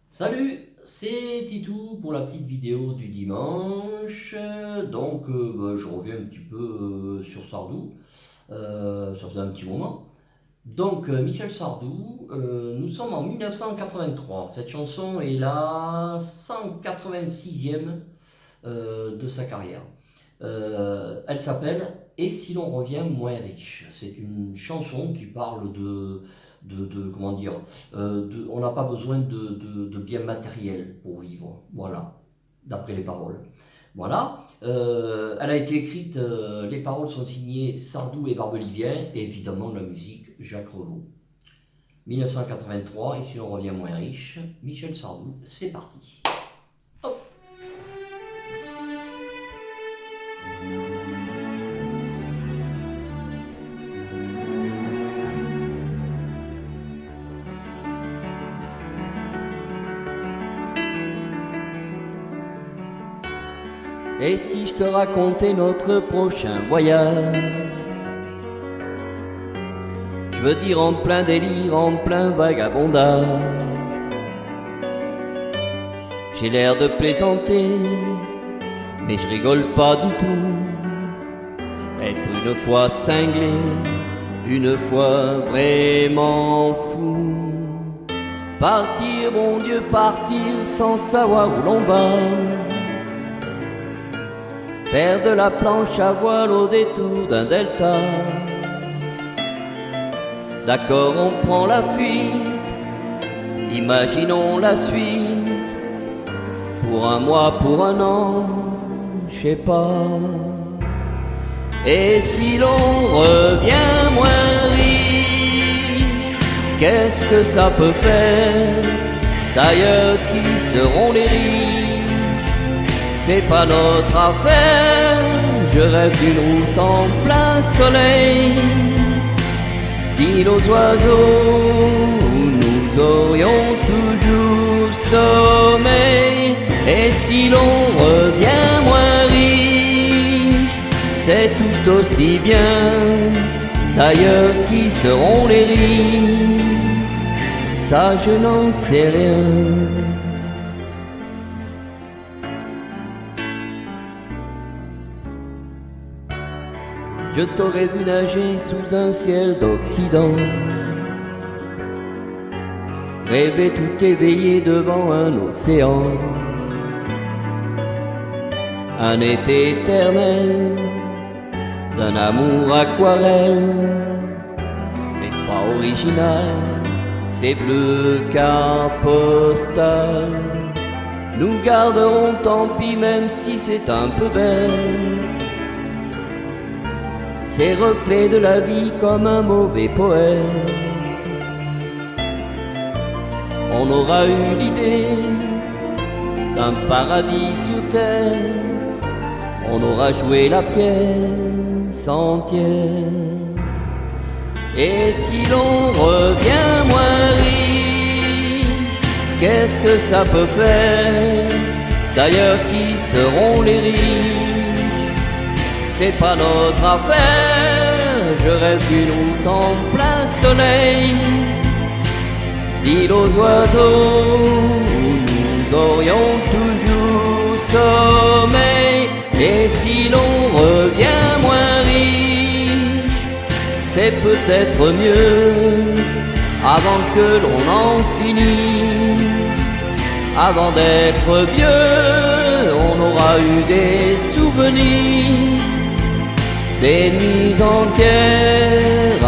Salut, c'est Titou pour la petite vidéo du dimanche. Je reviens un petit peu sur Sardou. Ça faisait un petit moment. Michel Sardou, nous sommes en 1983. Cette chanson est la 186e de sa carrière. Elle s'appelle Et si l'on revient moins riche. C'est une chanson qui parle comment dire, on n'a pas besoin de biens matériels pour vivre, voilà, d'après les paroles. Voilà, elle a été écrite, les paroles sont signées Sardou et Barbelivien, et évidemment la musique Jacques Revaux. 1983, et si l'on revient moins riche, Michel Sardou, c'est parti. Hop. Et si je te racontais notre prochain voyage, je veux dire en plein délire, en plein vagabondage. J'ai l'air de plaisanter, mais je rigole pas du tout. Être une fois cinglé, une fois vraiment fou. Partir, mon Dieu, partir sans savoir où l'on va. Faire de la planche à voile au détour d'un delta. D'accord, on prend la fuite, imaginons la suite. Pour un mois, pour un an, je sais pas. Et si l'on revient moins riche, qu'est-ce que ça peut faire? D'ailleurs, qui seront les riches? C'est pas notre affaire. Je rêve d'une route en plein soleil, d'île aux oiseaux où nous aurions toujours sommeil. Et si l'on revient moins riche, c'est tout aussi bien. D'ailleurs, qui seront les riches? Ça, je n'en sais rien. Je t'aurais vu nager sous un ciel d'Occident, rêver tout éveillé devant un océan. Un été éternel, d'un amour aquarelle. C'est pas original, c'est bleu carte postale. Nous garderons tant pis même si c'est un peu bête. Ces reflets de la vie comme un mauvais poète. On aura eu l'idée d'un paradis sur terre. On aura joué la pièce entière. Et si l'on revient moins riche, qu'est-ce que ça peut faire? D'ailleurs, qui seront les riches? C'est pas notre affaire. Je rêve d'une route en plein soleil, d'île aux oiseaux où nous aurions toujours sommeil. Et si l'on revient moins riche, c'est peut-être mieux, avant que l'on en finisse. Avant d'être vieux, on aura eu des souvenirs, des nuits entières